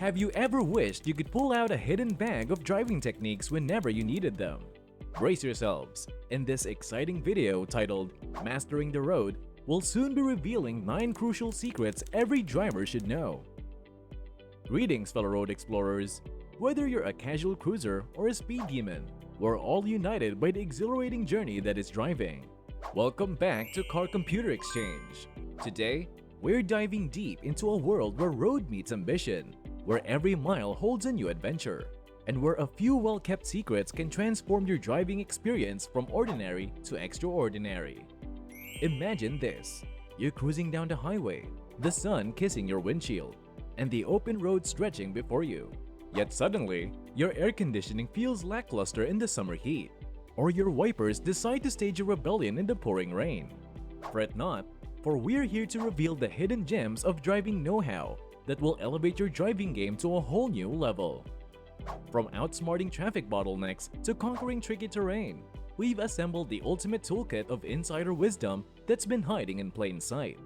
Have you ever wished you could pull out a hidden bag of driving techniques whenever you needed them? Brace yourselves. In this exciting video titled Mastering the Road, we'll soon be revealing 9 crucial secrets every driver should know. Greetings, fellow road explorers. Whether you're a casual cruiser or a speed demon, we're all united by the exhilarating journey that is driving. Welcome back to Car Computer Exchange. Today, we're diving deep into a world where road meets ambition, where every mile holds a new adventure, and where a few well-kept secrets can transform your driving experience from ordinary to extraordinary. Imagine this. You're cruising down the highway, the sun kissing your windshield, and the open road stretching before you. Yet suddenly, your air conditioning feels lackluster in the summer heat, or your wipers decide to stage a rebellion in the pouring rain. Fret not, for we're here to reveal the hidden gems of driving know-how that will elevate your driving game to a whole new level. From outsmarting traffic bottlenecks to conquering tricky terrain, we've assembled the ultimate toolkit of insider wisdom that's been hiding in plain sight.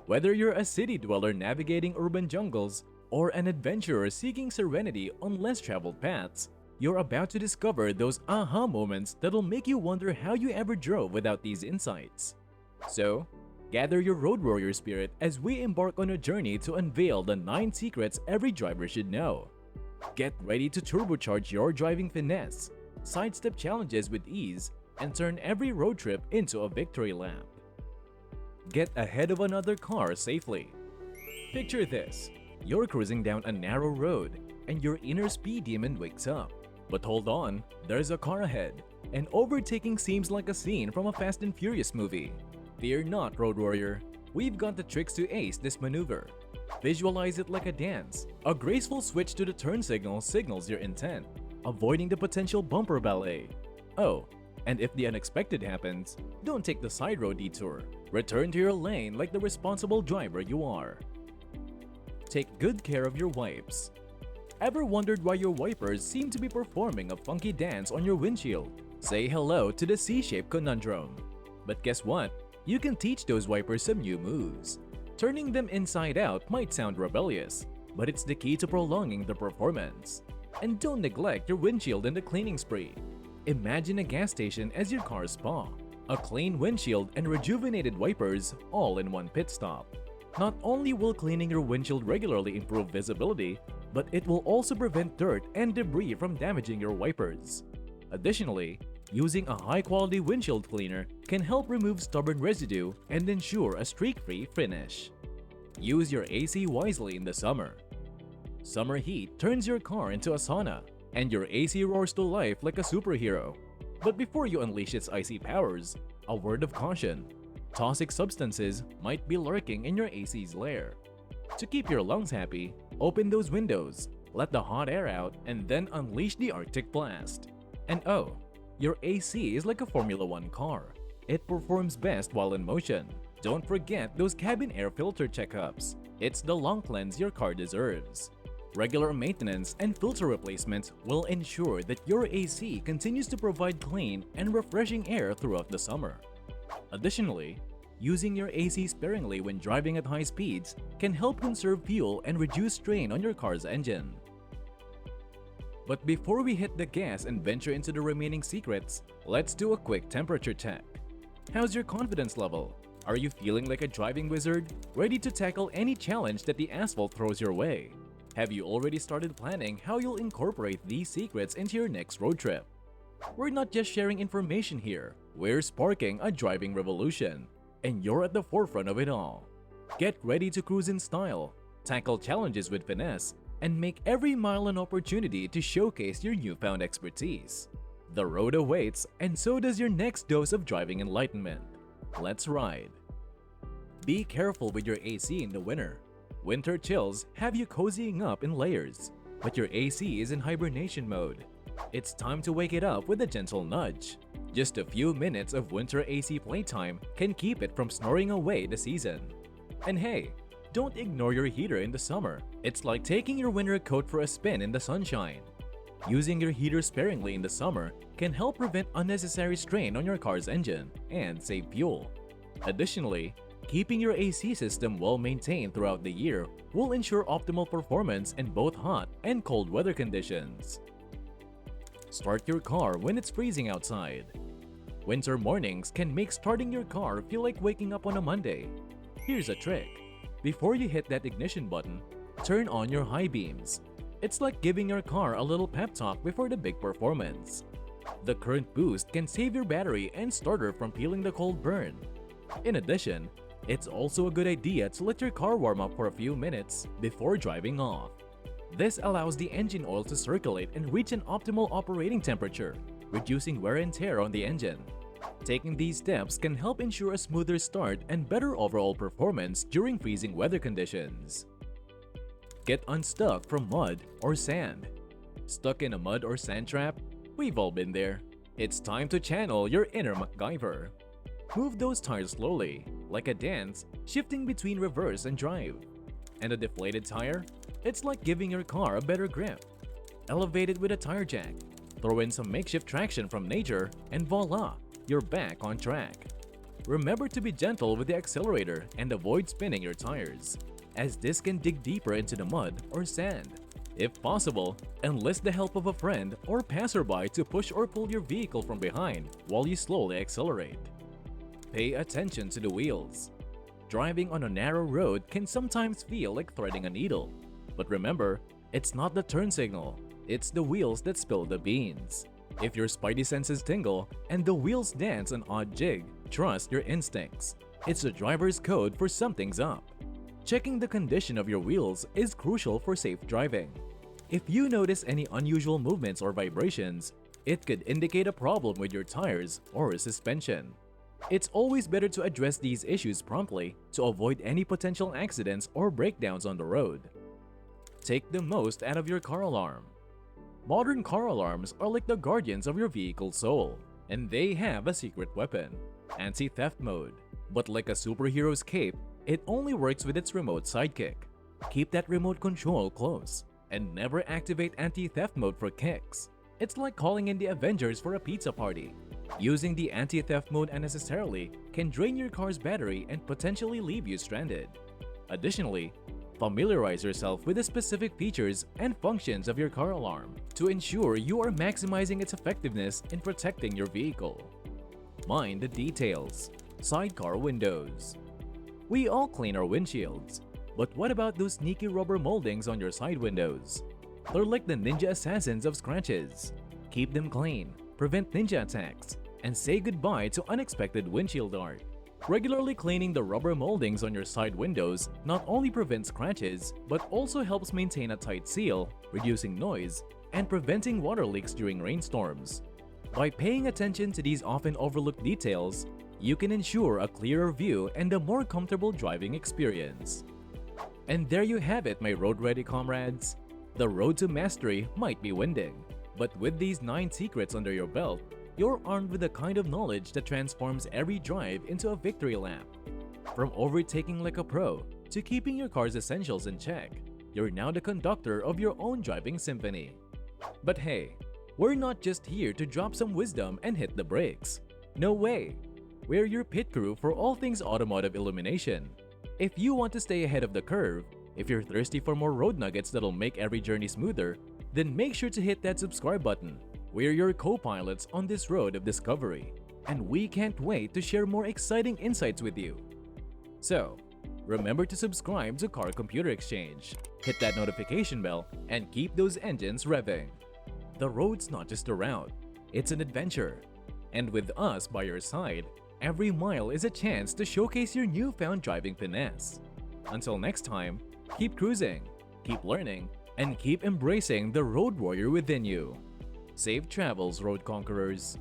Whether you're a city dweller navigating urban jungles or an adventurer seeking serenity on less traveled paths, you're about to discover those aha moments that'll make you wonder how you ever drove without these insights. So, gather your road warrior spirit as we embark on a journey to unveil the 9 secrets every driver should know. Get ready to turbocharge your driving finesse, sidestep challenges with ease, and turn every road trip into a victory lap. Get ahead of another car safely. Picture this. You're cruising down a narrow road, and your inner speed demon wakes up. But hold on, there's a car ahead, and overtaking seems like a scene from a Fast and Furious movie. Fear not, road warrior. We've got the tricks to ace this maneuver. Visualize it like a dance. A graceful switch to the turn signal signals your intent, avoiding the potential bumper ballet. Oh, and if the unexpected happens, don't take the side road detour. Return to your lane like the responsible driver you are. Take good care of your wipes. Ever wondered why your wipers seem to be performing a funky dance on your windshield? Say hello to the C-shaped conundrum. But guess what? You can teach those wipers some new moves. Turning them inside out might sound rebellious, but it's the key to prolonging the performance. And don't neglect your windshield in the cleaning spree. Imagine a gas station as your car's spa. A clean windshield and rejuvenated wipers all in one pit stop. Not only will cleaning your windshield regularly improve visibility, but it will also prevent dirt and debris from damaging your wipers. Additionally, using a high-quality windshield cleaner can help remove stubborn residue and ensure a streak-free finish. Use your AC wisely in the summer. Summer heat turns your car into a sauna, and your AC roars to life like a superhero. But before you unleash its icy powers, a word of caution. Toxic substances might be lurking in your AC's lair. To keep your lungs happy, open those windows, let the hot air out, and then unleash the Arctic blast. And oh, your AC is like a Formula 1 car. It performs best while in motion. Don't forget those cabin air filter checkups. It's the long cleanse your car deserves. Regular maintenance and filter replacement will ensure that your AC continues to provide clean and refreshing air throughout the summer. Additionally, using your AC sparingly when driving at high speeds can help conserve fuel and reduce strain on your car's engine. But before we hit the gas and venture into the remaining secrets, let's do a quick temperature check. How's your confidence level? Are you feeling like a driving wizard, ready to tackle any challenge that the asphalt throws your way? Have you already started planning how you'll incorporate these secrets into your next road trip? We're not just sharing information here, we're sparking a driving revolution, and you're at the forefront of it all. Get ready to cruise in style, tackle challenges with finesse, and make every mile an opportunity to showcase your newfound expertise. The road awaits, and so does your next dose of driving enlightenment. Let's ride! Be careful with your AC in the winter. Winter chills have you cozying up in layers, but your AC is in hibernation mode. It's time to wake it up with a gentle nudge. Just a few minutes of winter AC playtime can keep it from snoring away the season. And hey, don't ignore your heater in the summer. It's like taking your winter coat for a spin in the sunshine. Using your heater sparingly in the summer can help prevent unnecessary strain on your car's engine and save fuel. Additionally, Keeping your AC system well maintained throughout the year will ensure optimal performance in both hot and cold weather conditions. Start your car when it's freezing outside. Winter mornings can make starting your car feel like waking up on a Monday. Here's a trick. Before you hit that ignition button, turn on your high beams. It's like giving your car a little pep talk before the big performance. The current boost can save your battery and starter from peeling the cold burn. In addition, it's also a good idea to let your car warm up for a few minutes before driving off. This allows the engine oil to circulate and reach an optimal operating temperature, reducing wear and tear on the engine. Taking these steps can help ensure a smoother start and better overall performance during freezing weather conditions. Get unstuck from mud or sand. Stuck in a mud or sand trap? We've all been there. It's time to channel your inner MacGyver. Move those tires slowly, like a dance, shifting between reverse and drive. And a deflated tire? It's like giving your car a better grip. Elevate it with a tire jack. Throw in some makeshift traction from nature, and voila, you're back on track. Remember to be gentle with the accelerator and avoid spinning your tires, as this can dig deeper into the mud or sand. If possible, enlist the help of a friend or passerby to push or pull your vehicle from behind while you slowly accelerate. Pay attention to the wheels. Driving on a narrow road can sometimes feel like threading a needle. But remember, it's not the turn signal, it's the wheels that spill the beans. If your spidey senses tingle and the wheels dance an odd jig, trust your instincts. It's the driver's code for something's up. Checking the condition of your wheels is crucial for safe driving. If you notice any unusual movements or vibrations, it could indicate a problem with your tires or suspension. It's always better to address these issues promptly to avoid any potential accidents or breakdowns on the road. Take the most out of your car alarm. Modern car alarms are like the guardians of your vehicle's soul, and they have a secret weapon, anti-theft mode. But like a superhero's cape, it only works with its remote sidekick. Keep that remote control close, and never activate anti-theft mode for kicks. It's like calling in the Avengers for a pizza party. Using the anti-theft mode unnecessarily can drain your car's battery and potentially leave you stranded. Additionally, familiarize yourself with the specific features and functions of your car alarm to ensure you are maximizing its effectiveness in protecting your vehicle. Mind the details. Sidecar windows. We all clean our windshields, but what about those sneaky rubber moldings on your side windows? They're like the ninja assassins of scratches. Keep them clean, prevent ninja attacks, and say goodbye to unexpected windshield art. Regularly cleaning the rubber moldings on your side windows not only prevents scratches, but also helps maintain a tight seal, reducing noise, and preventing water leaks during rainstorms. By paying attention to these often overlooked details, you can ensure a clearer view and a more comfortable driving experience. And there you have it, my road-ready comrades. The road to mastery might be winding, but with these 9 secrets under your belt, you're armed with the kind of knowledge that transforms every drive into a victory lap. From overtaking like a pro to keeping your car's essentials in check, you're now the conductor of your own driving symphony. But hey, we're not just here to drop some wisdom and hit the brakes. No way! We're your pit crew for all things automotive illumination. If you want to stay ahead of the curve, if you're thirsty for more road nuggets that'll make every journey smoother, then make sure to hit that subscribe button. We're your co-pilots on this road of discovery, and we can't wait to share more exciting insights with you. So, remember to subscribe to Car Computer Exchange, hit that notification bell, and keep those engines revving. The road's not just a route, it's an adventure. And with us by your side, every mile is a chance to showcase your newfound driving finesse. Until next time, keep cruising, keep learning, and keep embracing the road warrior within you. Safe travels, road conquerors!